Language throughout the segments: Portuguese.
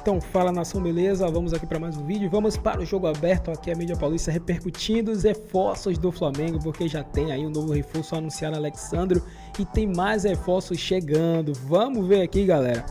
Então fala nação, beleza? Vamos aqui para mais um vídeo. Vamos para o jogo aberto aqui, a mídia paulista repercutindo os reforços do Flamengo, porque já tem aí um novo reforço anunciado, Alexandro, e tem mais reforços chegando. Vamos ver aqui, galera.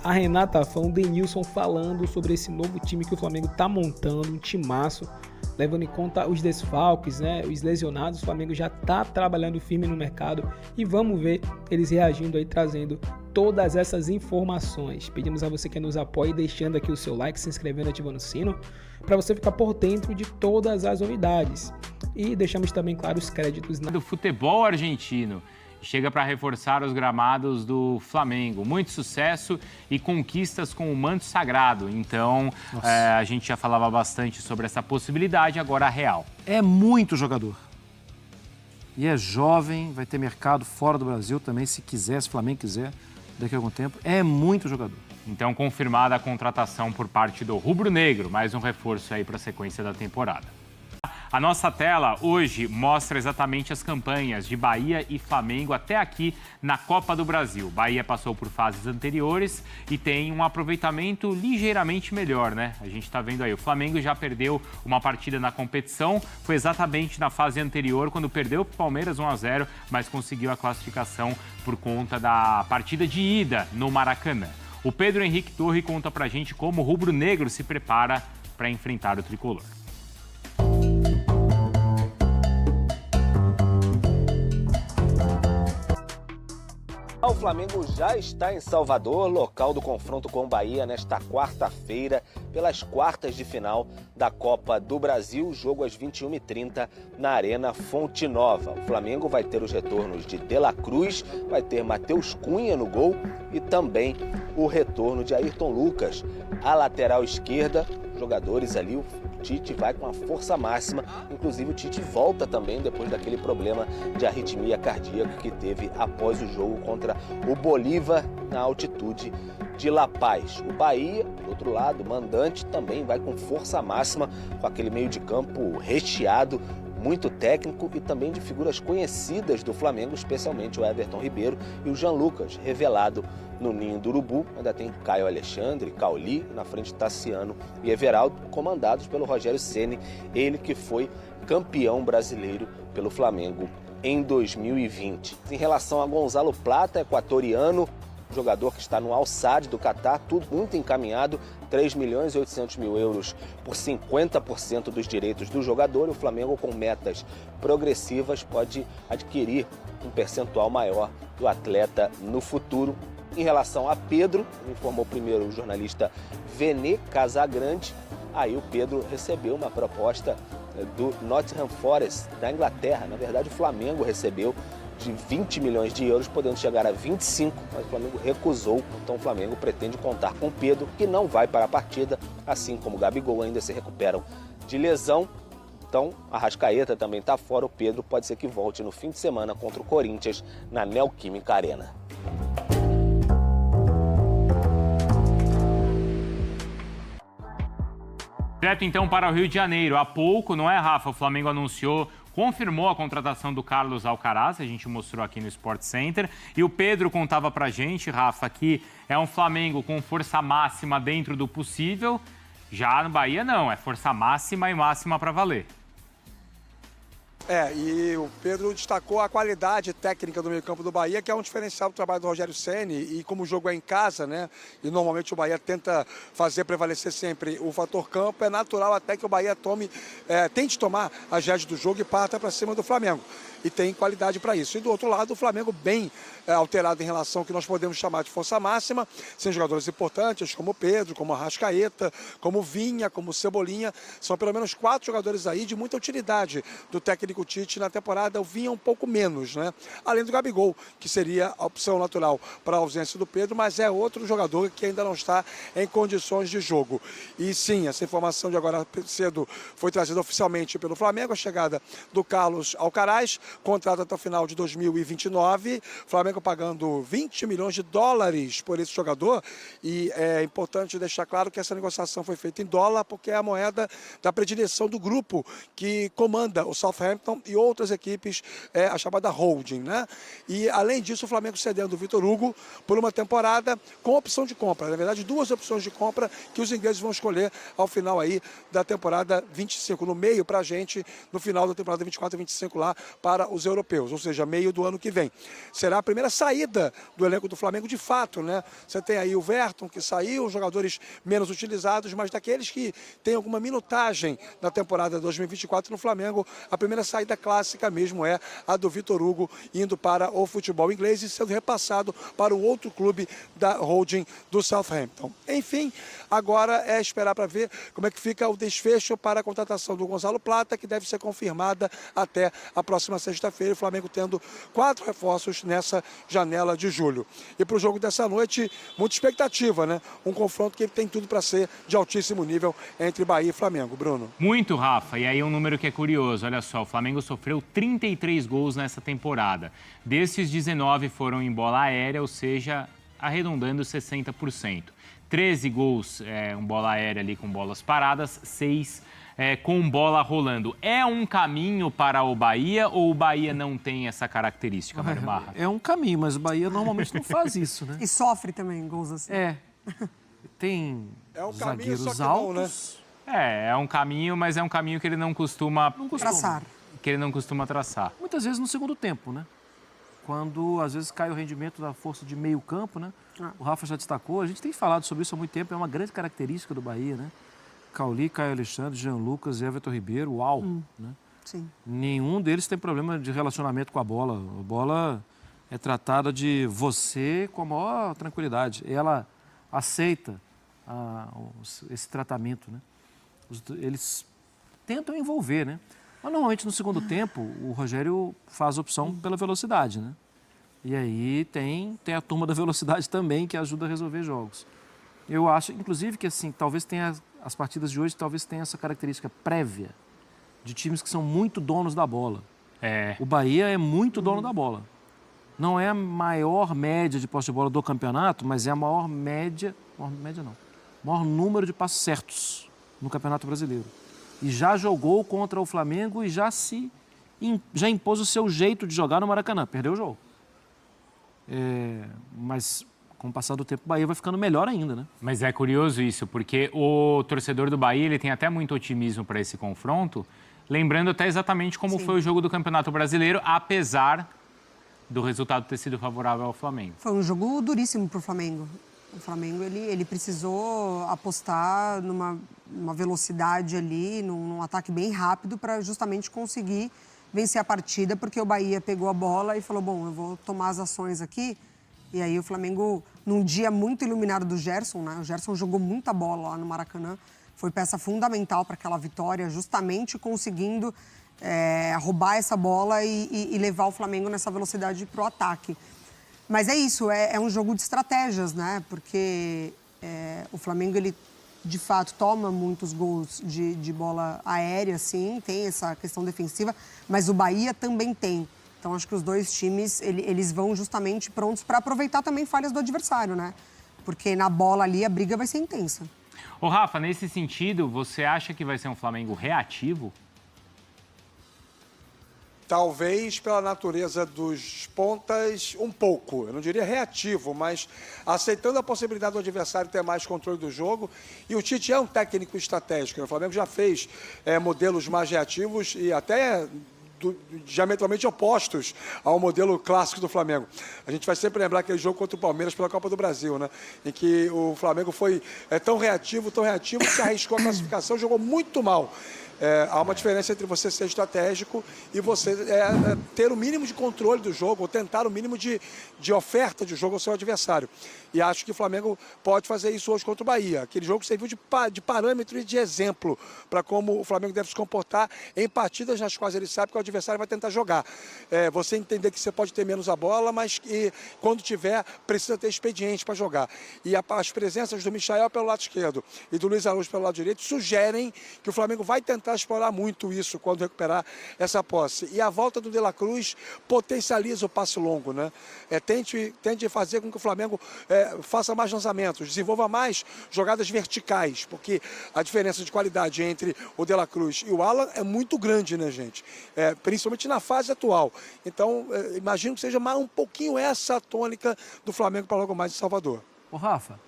A Renata Fã, o Denilson falando sobre esse novo time que o Flamengo tá montando, um timaço, levando em conta os desfalques, né, os lesionados. O Flamengo já tá trabalhando firme no mercado e vamos ver eles reagindo aí, trazendo todas essas informações. Pedimos a você que nos apoie, deixando aqui o seu like, se inscrevendo, ativando o sino, para você ficar por dentro de todas as novidades. E deixamos também, claro, os créditos do futebol argentino. Chega para reforçar os gramados do Flamengo. Muito sucesso e conquistas com o manto sagrado. Então, a gente já falava bastante sobre essa possibilidade, agora a real. É muito jogador. E é jovem, vai ter mercado fora do Brasil também, se quiser, se o Flamengo quiser, daqui a algum tempo. É muito jogador. Então, confirmada a contratação por parte do Rubro Negro. Mais um reforço aí para a sequência da temporada. A nossa tela hoje mostra exatamente as campanhas de Bahia e Flamengo até aqui na Copa do Brasil. Bahia passou por fases anteriores e tem um aproveitamento ligeiramente melhor, né? A gente tá vendo aí, o Flamengo já perdeu uma partida na competição, foi exatamente na fase anterior, quando perdeu para o Palmeiras 1-0, mas conseguiu a classificação por conta da partida de ida no Maracanã. O Pedro Henrique Torre conta pra gente como o Rubro Negro se prepara para enfrentar o tricolor. O Flamengo já está em Salvador, local do confronto com o Bahia, nesta quarta-feira, pelas quartas de final da Copa do Brasil, jogo às 21h30 na Arena Fonte Nova. O Flamengo vai ter os retornos de De La Cruz, vai ter Matheus Cunha no gol e também o retorno de Ayrton Lucas. A lateral esquerda, jogadores ali, o Tite vai com a força máxima, inclusive o Tite volta também depois daquele problema de arritmia cardíaca que teve após o jogo contra o Bolívar na altitude de La Paz. O Bahia, do outro lado, mandante, também vai com força máxima, com aquele meio de campo recheado, muito técnico e também de figuras conhecidas do Flamengo, especialmente o Everton Ribeiro e o Jean Lucas, revelado no Ninho do Urubu. Ainda tem Caio Alexandre, Cauli, na frente Tassiano e Everaldo, comandados pelo Rogério Ceni, ele que foi campeão brasileiro pelo Flamengo em 2020. Em relação a Gonzalo Plata, equatoriano, jogador que está no Al Sadd do Catar, tudo muito encaminhado, 3.800.000 euros por 50% dos direitos do jogador. O Flamengo, com metas progressivas, pode adquirir um percentual maior do atleta no futuro. Em relação a Pedro, informou primeiro o jornalista Vene Casagrande, aí o Pedro recebeu uma proposta do Nottingham Forest, da Inglaterra. Na verdade, o Flamengo recebeu de 20 milhões de euros, podendo chegar a 25, mas o Flamengo recusou. Então o Flamengo pretende contar com Pedro, que não vai para a partida, assim como o Gabigol ainda se recuperam de lesão. Então, a Arrascaeta também está fora. O Pedro pode ser que volte no fim de semana contra o Corinthians na Neoquímica Arena. Direto então para o Rio de Janeiro. Há pouco, não é, Rafa? O Flamengo confirmou a contratação do Carlos Alcaraz, a gente mostrou aqui no Sport Center. E o Pedro contava pra gente, Rafa, que é um Flamengo com força máxima dentro do possível. Já no Bahia não, é força máxima e máxima para valer. E o Pedro destacou a qualidade técnica do meio-campo do Bahia, que é um diferencial do trabalho do Rogério Ceni, e como o jogo é em casa, né? E normalmente o Bahia tenta fazer prevalecer sempre o fator campo, é natural até que o Bahia tente tomar as rédeas do jogo e parta para cima do Flamengo. E tem qualidade para isso. E do outro lado, o Flamengo bem alterado em relação ao que nós podemos chamar de força máxima, sem jogadores importantes como o Pedro, como a Arrascaeta, como o Vinha, como o Cebolinha. São pelo menos 4 jogadores aí de muita utilidade do técnico Tite na temporada. O Vinha um pouco menos, né? Além do Gabigol, que seria a opção natural para a ausência do Pedro, mas é outro jogador que ainda não está em condições de jogo. E sim, essa informação de agora cedo foi trazida oficialmente pelo Flamengo, a chegada do Carlos Alcaraz, contrato até o final de 2029, Flamengo pagando 20 milhões de dólares por esse jogador. E é importante deixar claro que essa negociação foi feita em dólar, porque é a moeda da predileção do grupo que comanda o Southampton Southampton e outras equipes, a chamada holding, né? E, além disso, o Flamengo cedendo o Vitor Hugo por uma temporada com opção de compra. Na verdade, 2 opções de compra que os ingleses vão escolher ao final aí da temporada 25, no meio para a gente, no final da temporada 24 e 25 lá para os europeus, ou seja, meio do ano que vem. Será a primeira saída do elenco do Flamengo de fato, né? Você tem aí o Verton, que saiu, jogadores menos utilizados, mas daqueles que têm alguma minutagem na temporada 2024 no Flamengo, a primeira saída clássica mesmo é a do Vitor Hugo indo para o futebol inglês e sendo repassado para o outro clube da holding do Southampton. Enfim, agora é esperar para ver como é que fica o desfecho para a contratação do Gonzalo Plata, que deve ser confirmada até a próxima sexta-feira, o Flamengo tendo 4 reforços nessa janela de julho. E para o jogo dessa noite, muita expectativa, né? Um confronto que tem tudo para ser de altíssimo nível entre Bahia e Flamengo. Bruno. Muito, Rafa. E aí um número que é curioso. Olha só, o Flamengo sofreu 33 gols nessa temporada. Desses, 19 foram em bola aérea, ou seja, arredondando 60%. 13 gols em bola aérea ali com bolas paradas, 6 com bola rolando. É um caminho para o Bahia ou o Bahia não tem essa característica, Mário Marra? É um caminho, mas o Bahia normalmente não faz isso, né? E sofre também gols assim. Tem um caminho, zagueiros só que não, né? altos. É um caminho, mas é um caminho que ele não costuma Traçar. traçar. Muitas vezes no segundo tempo, né? Quando, às vezes, cai o rendimento da força de meio campo, né? O Rafa já destacou, a gente tem falado sobre isso há muito tempo, é uma grande característica do Bahia, né? Cauli, Caio Alexandre, Jean Lucas e Everton Ribeiro, uau! Né? Sim. Nenhum deles tem problema de relacionamento com a bola. A bola é tratada de você com a maior tranquilidade. Ela aceita esse tratamento, né? Eles tentam envolver, né? Mas normalmente no segundo tempo o Rogério faz opção pela velocidade, né? E aí tem a turma da velocidade também que ajuda a resolver jogos. Eu acho, inclusive, que assim, talvez tenha as partidas de hoje talvez tenha essa característica prévia de times que são muito donos da bola. O Bahia é muito dono da bola. Não é a maior média de posse de bola do campeonato, mas é a maior maior número de passos certos no Campeonato Brasileiro. E já jogou contra o Flamengo e já impôs o seu jeito de jogar no Maracanã. Perdeu o jogo. Mas com o passar do tempo o Bahia vai ficando melhor ainda, né? Mas é curioso isso, porque o torcedor do Bahia ele tem até muito otimismo para esse confronto, lembrando até exatamente como foi o jogo do Campeonato Brasileiro, apesar do resultado ter sido favorável ao Flamengo. Foi um jogo duríssimo para o Flamengo. O Flamengo ele precisou apostar numa velocidade ali, num ataque bem rápido para justamente conseguir vencer a partida, porque o Bahia pegou a bola e falou, bom, eu vou tomar as ações aqui. E aí o Flamengo, num dia muito iluminado do Gerson, né? O Gerson jogou muita bola lá no Maracanã, foi peça fundamental para aquela vitória, justamente conseguindo roubar essa bola e levar o Flamengo nessa velocidade para o ataque. Mas é isso, é um jogo de estratégias, né? Porque o Flamengo, ele de fato toma muitos gols de bola aérea, sim, tem essa questão defensiva, mas o Bahia também tem. Então, acho que os dois times, eles vão justamente prontos para aproveitar também falhas do adversário, né? Porque na bola ali a briga vai ser intensa. Ô Rafa, nesse sentido, você acha que vai ser um Flamengo reativo? Talvez pela natureza dos pontas, um pouco. Eu não diria reativo, mas aceitando a possibilidade do adversário ter mais controle do jogo. E o Tite é um técnico estratégico. O Flamengo já fez modelos mais reativos e até diametralmente opostos ao modelo clássico do Flamengo. A gente vai sempre lembrar aquele jogo contra o Palmeiras pela Copa do Brasil, né? Em que o Flamengo foi tão reativo, que se arriscou a classificação, jogou muito mal. Há uma diferença entre você ser estratégico e você ter o mínimo de controle do jogo, ou tentar o mínimo de oferta de jogo ao seu adversário. E acho que o Flamengo pode fazer isso hoje contra o Bahia. Aquele jogo serviu de parâmetro e de exemplo para como o Flamengo deve se comportar em partidas nas quais ele sabe que o adversário vai tentar jogar. Você entender que você pode ter menos a bola, mas que quando tiver, precisa ter expediente para jogar. E as presenças do Michael pelo lado esquerdo e do Luiz Araújo pelo lado direito sugerem que o Flamengo vai tentar explorar muito isso quando recuperar essa posse. E a volta do De La Cruz potencializa o passe longo, né? Tente fazer com que o Flamengo faça mais lançamentos, desenvolva mais jogadas verticais, porque a diferença de qualidade entre o De La Cruz e o Alan é muito grande, né, gente? principalmente na fase atual. Então, imagino que seja um pouquinho essa a tônica do Flamengo para logo mais em Salvador. Ô, Rafa,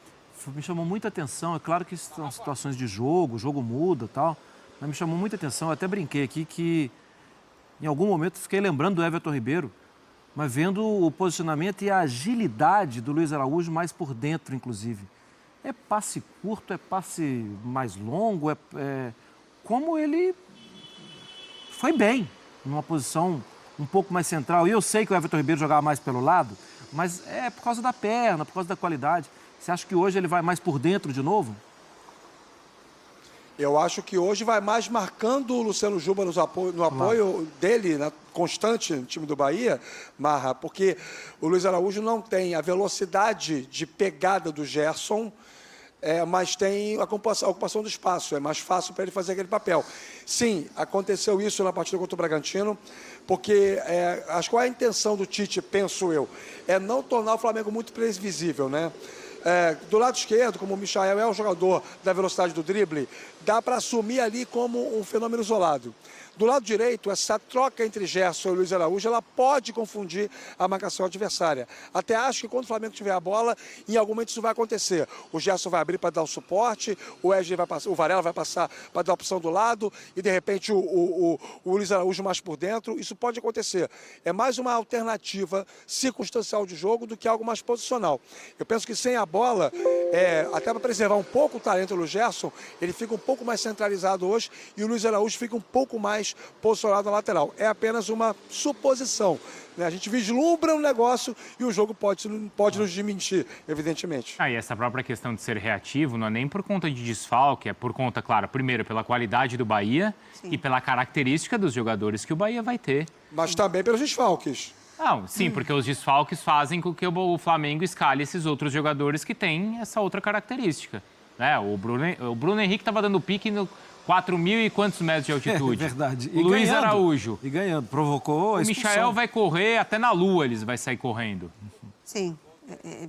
me chamou muita atenção, é claro que são situações de jogo, o jogo muda e tal, mas me chamou muita atenção, eu até brinquei aqui que em algum momento fiquei lembrando do Everton Ribeiro, mas vendo o posicionamento e a agilidade do Luiz Araújo mais por dentro, inclusive. É passe curto, é passe mais longo, como ele foi bem numa posição um pouco mais central. E eu sei que o Everton Ribeiro jogava mais pelo lado, mas é por causa da perna, por causa da qualidade. Você acha que hoje ele vai mais por dentro de novo? Eu acho que hoje vai mais marcando o Luciano Juba no apoio dele, constante no time do Bahia, Marra, porque o Luiz Araújo não tem a velocidade de pegada do Gerson, mas tem a ocupação do espaço, é mais fácil para ele fazer aquele papel. Sim, aconteceu isso na partida contra o Bragantino, porque acho que qual é a intenção do Tite, penso eu, é não tornar o Flamengo muito previsível, né? Do lado esquerdo, como o Michael é o jogador da velocidade do drible, dá para assumir ali como um fenômeno isolado. Do lado direito, essa troca entre Gerson e Luiz Araújo, ela pode confundir a marcação adversária. Até acho que quando o Flamengo tiver a bola, em algum momento isso vai acontecer. O Gerson vai abrir para dar o suporte, o Varela vai passar para dar a opção do lado e, de repente, o Luiz Araújo mais por dentro. Isso pode acontecer. É mais uma alternativa circunstancial de jogo do que algo mais posicional. Eu penso que sem a bola, até para preservar um pouco o talento do Gerson, ele fica um pouco mais centralizado hoje e o Luiz Araújo fica um pouco mais posicionado na lateral. É apenas uma suposição, né? A gente vislumbra um negócio e o jogo pode nos desmentir, evidentemente. E essa própria questão de ser reativo não é nem por conta de desfalque, é por conta, claro, primeiro pela qualidade do Bahia e pela característica dos jogadores que o Bahia vai ter. Mas também pelos desfalques. Não, sim, porque os desfalques fazem com que o Flamengo escale esses outros jogadores que têm essa outra característica. Né? O Bruno Henrique estava dando pique no 4.000 e quantos metros de altitude? É verdade. O Luiz Araújo. E ganhando, provocou a expulsão. O Michael vai correr, até na lua eles vai sair correndo. Sim,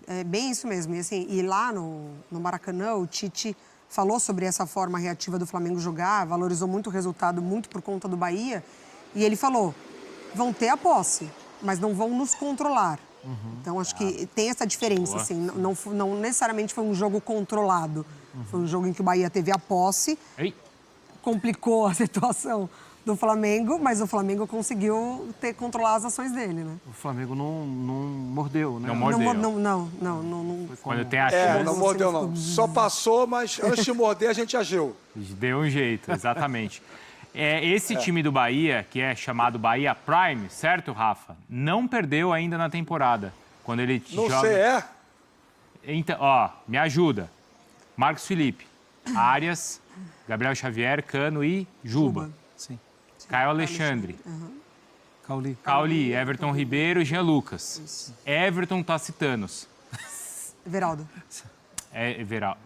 é bem isso mesmo. E, assim, e lá no Maracanã, o Tite falou sobre essa forma reativa do Flamengo jogar, valorizou muito o resultado, muito por conta do Bahia. E ele falou, vão ter a posse, mas não vão nos controlar. Então, acho que tem essa diferença, assim, não necessariamente foi um jogo controlado. Foi um jogo em que o Bahia teve a posse, complicou a situação do Flamengo, mas o Flamengo conseguiu controlar as ações dele, né? O Flamengo não mordeu, né? Não mordeu. Não. Quando tem a chance... não mordeu, não. Só passou, mas antes de morder, a gente agiu. Deu um jeito, exatamente. Esse time do Bahia, que é chamado Bahia Prime, certo, Rafa? Não perdeu ainda na temporada. Quando ele joga... Não sei, Então, me ajuda. Marcos Felipe, Arias, Gabriel Xavier, Cano e Juba. Sim. Caio Alexandre. Cauli. Everton Ribeiro e Jean Lucas. Everton Tacitanos. Everaldo. Everaldo,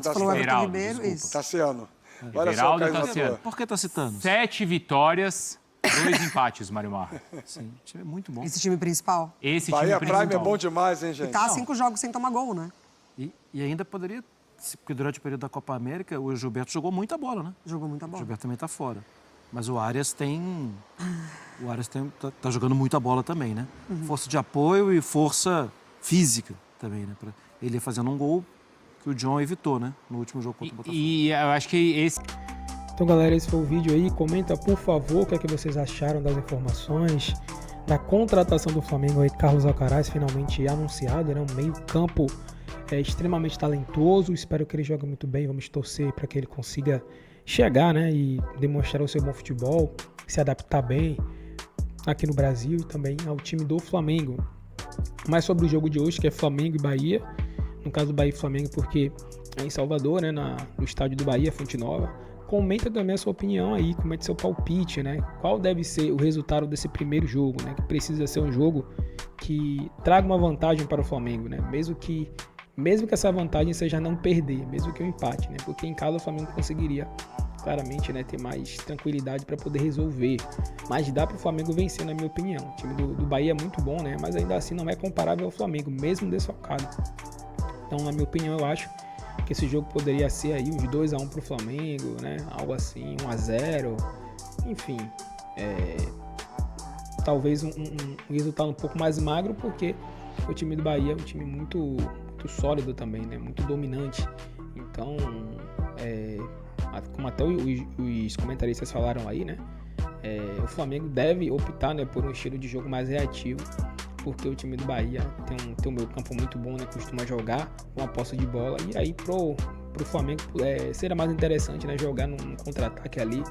você falou Everton Ribeiro, desculpa. isso. Tassiano. Olha só o Everaldo e Caio Tassiano. Por que Tacitanos? 7 vitórias, 2 empates, Mário Marra. Sim, o time é muito bom. Esse time principal. Esse Bahia time Prime é principal. bom demais, hein, gente? Tá 5 jogos sem tomar gol, né? E ainda poderia, porque durante o período da Copa América, o Gilberto jogou muita bola, né? Jogou muita O bola. Gilberto também tá fora. Mas o Arias tá jogando muita bola também, né? Força de apoio e força física também, né? Ele ia fazendo um gol que o John evitou, né? No último jogo contra o Botafogo. E eu acho que esse... Então, galera, esse foi o vídeo aí. Comenta, por favor, o que é que vocês acharam das informações da contratação do Flamengo aí, Carlos Alcaraz, finalmente anunciado, né? Um meio-campo extremamente talentoso. Espero que ele jogue muito bem. Vamos torcer para que ele consiga chegar, né? E demonstrar o seu bom futebol, se adaptar bem aqui no Brasil e também ao time do Flamengo. Mais sobre o jogo de hoje, que é Flamengo e Bahia. No caso, Bahia e Flamengo, porque é em Salvador, né? No estádio do Bahia, Fonte Nova. Comenta também a sua opinião aí, comente seu palpite, né? Qual deve ser o resultado desse primeiro jogo, né? Que precisa ser um jogo que traga uma vantagem para o Flamengo, né? Mesmo que essa vantagem seja não perder, mesmo que o empate, né? Porque em casa o Flamengo conseguiria claramente, né, ter mais tranquilidade para poder resolver. Mas dá para o Flamengo vencer, na minha opinião. O time do Bahia é muito bom, né? Mas ainda assim não é comparável ao Flamengo, mesmo desfalcado. Então, na minha opinião, eu acho que esse jogo poderia ser aí uns 2-1 pro Flamengo, né? Algo assim, 1-0. Enfim, Talvez um resultado um pouco mais magro, porque o time do Bahia é um time muito sólido também, né? Muito dominante. Então, como até os comentaristas falaram aí, né? O Flamengo deve optar, né, por um estilo de jogo mais reativo, porque o time do Bahia tem um meio campo muito bom, né? Costuma jogar com a posse de bola, e aí pro Flamengo seria mais interessante, né? Jogar num contra-ataque ali,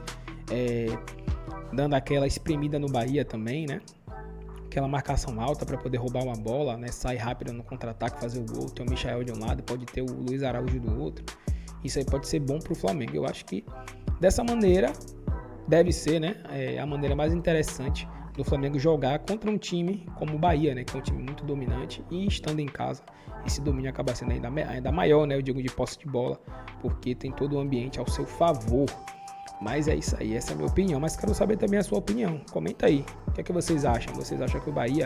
dando aquela espremida no Bahia também, né? Aquela marcação alta para poder roubar uma bola, né? Sair rápido no contra-ataque, fazer o gol. Tem o Michael de um lado, pode ter o Luiz Araújo do outro. Isso aí pode ser bom pro Flamengo. Eu acho que dessa maneira deve ser, né? A maneira mais interessante do Flamengo jogar contra um time como o Bahia, né? Que é um time muito dominante, e estando em casa, esse domínio acaba sendo ainda maior, né? Eu digo de posse de bola, porque tem todo o ambiente ao seu favor. Mas é isso aí, essa é a minha opinião. Mas quero saber também a sua opinião. Comenta aí. O que é que vocês acham? Vocês acham que o Bahia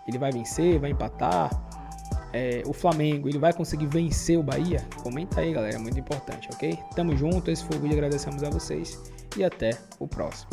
ele vai vencer, vai empatar? O Flamengo, ele vai conseguir vencer o Bahia? Comenta aí, galera. É muito importante, ok? Tamo junto. Esse foi o vídeo. Agradecemos a vocês. E até o próximo.